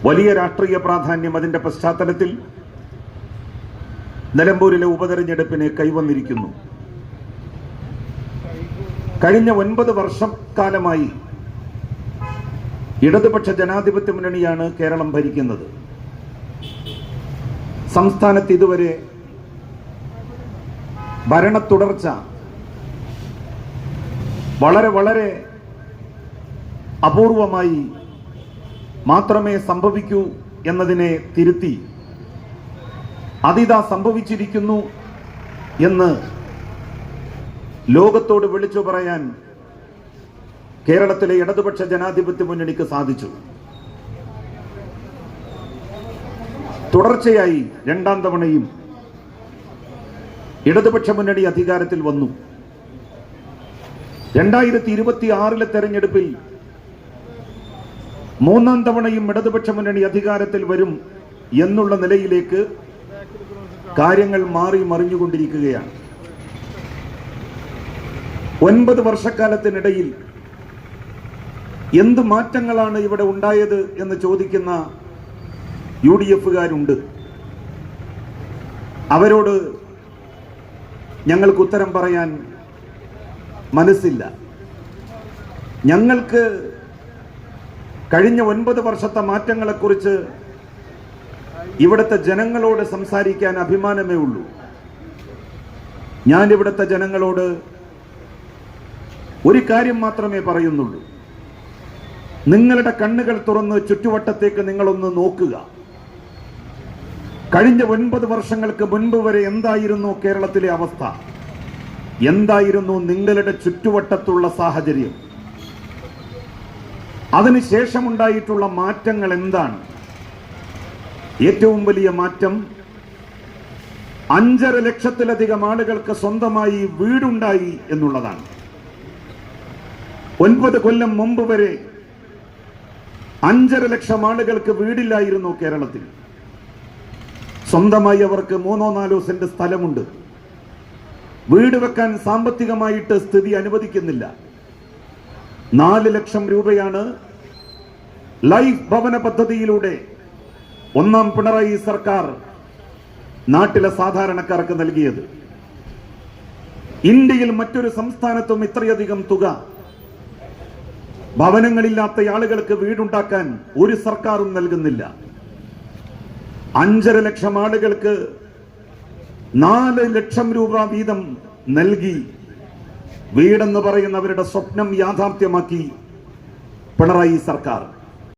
വലിയ രാഷ്ട്രീയ പ്രാധാന്യം അതിന്റെ പശ്ചാത്തലത്തിൽ നിലമ്പൂരിലെ ഉപതെരഞ്ഞെടുപ്പിന് കൈവന്നിരിക്കുന്നു. കഴിഞ്ഞ 9 വർഷക്കാലമായി ഇടതുപക്ഷ ജനാധിപത്യ മുന്നണിയാണ് കേരളം ഭരിക്കുന്നത്. സംസ്ഥാനത്ത് ഇതുവരെ ഭരണ തുടർച്ച വളരെ അപൂർവമായി മാത്രമേ സംഭവിക്കൂ എന്നതിനെ തിരുത്തി അതിതാ സംഭവിച്ചിരിക്കുന്നു എന്ന് ലോകത്തോട് വിളിച്ചു പറയാൻ കേരളത്തിലെ ഇടതുപക്ഷ ജനാധിപത്യ മുന്നണിക്ക് സാധിച്ചു. തുടർച്ചയായി 2ാം തവണയും ഇടതുപക്ഷ മുന്നണി അധികാരത്തിൽ വന്നു. 2026 തെരഞ്ഞെടുപ്പിൽ 3ാം തവണയും ഇടതുപക്ഷ മുന്നണി അധികാരത്തിൽ വരും എന്നുള്ള നിലയിലേക്ക് കാര്യങ്ങൾ മാറി മറിഞ്ഞുകൊണ്ടിരിക്കുകയാണ്. 9 വർഷക്കാലത്തിനിടയിൽ എന്ത് മാറ്റങ്ങളാണ് ഇവിടെ ഉണ്ടായത് എന്ന് ചോദിക്കുന്ന UDF-കാരുണ്ട്. അവരോട് ഞങ്ങൾക്ക് ഉത്തരം പറയാൻ മനസ്സില്ല. ഞങ്ങൾക്ക് കഴിഞ്ഞ 9 വർഷത്തെ മാറ്റങ്ങളെക്കുറിച്ച് ഇവിടുത്തെ ജനങ്ങളോട് സംസാരിക്കാൻ അഭിമാനമേ ഉള്ളൂ. ഞാൻ ഇവിടുത്തെ ജനങ്ങളോട് ഒരു കാര്യം മാത്രമേ പറയുന്നുള്ളൂ. നിങ്ങളുടെ കണ്ണുകൾ തുറന്ന് ചുറ്റുവട്ടത്തേക്ക് നിങ്ങളൊന്ന് നോക്കുക. കഴിഞ്ഞ 9 വർഷങ്ങൾക്ക് മുൻപ് വരെ എന്തായിരുന്നു കേരളത്തിലെ അവസ്ഥ? എന്തായിരുന്നു നിങ്ങളുടെ ചുറ്റുവട്ടത്തുള്ള സാഹചര്യം? അതിനുശേഷമുണ്ടായിട്ടുള്ള മാറ്റങ്ങൾ എന്താണ്? ഏറ്റവും വലിയ മാറ്റം 5.5 ലക്ഷത്തിലധികം ആളുകൾക്ക് സ്വന്തമായി വീടുണ്ടായി എന്നുള്ളതാണ്. 9 കൊല്ലം മുമ്പ് വരെ 5.5 ലക്ഷം ആളുകൾക്ക് വീടില്ലായിരുന്നു കേരളത്തിൽ. സ്വന്തമായി അവർക്ക് 3-4 സെന്റ് സ്ഥലമുണ്ട്. വീട് വെക്കാൻ സാമ്പത്തികമായിട്ട് സ്ഥിതി അനുവദിക്കുന്നില്ല. 4 ലക്ഷം രൂപയാണ് ലൈഫ് ഭവന പദ്ധതിയിലൂടെ 1ാം പിണറായി സർക്കാർ നാട്ടിലെ സാധാരണക്കാർക്ക് നൽകിയത്. ഇന്ത്യയിൽ മറ്റൊരു സംസ്ഥാനത്തും ഇത്രയധികം തുക ഭവനങ്ങളില്ലാത്ത ആളുകൾക്ക് വീടുണ്ടാക്കാൻ ഒരു സർക്കാരും നൽകുന്നില്ല. 5.5 ലക്ഷം ആളുകൾക്ക് 4 ലക്ഷം രൂപ വീതം നൽകി വീടെന്ന് പറയുന്നവരുടെ സ്വപ്നം യാഥാർത്ഥ്യമാക്കി പിണറായി സർക്കാർ.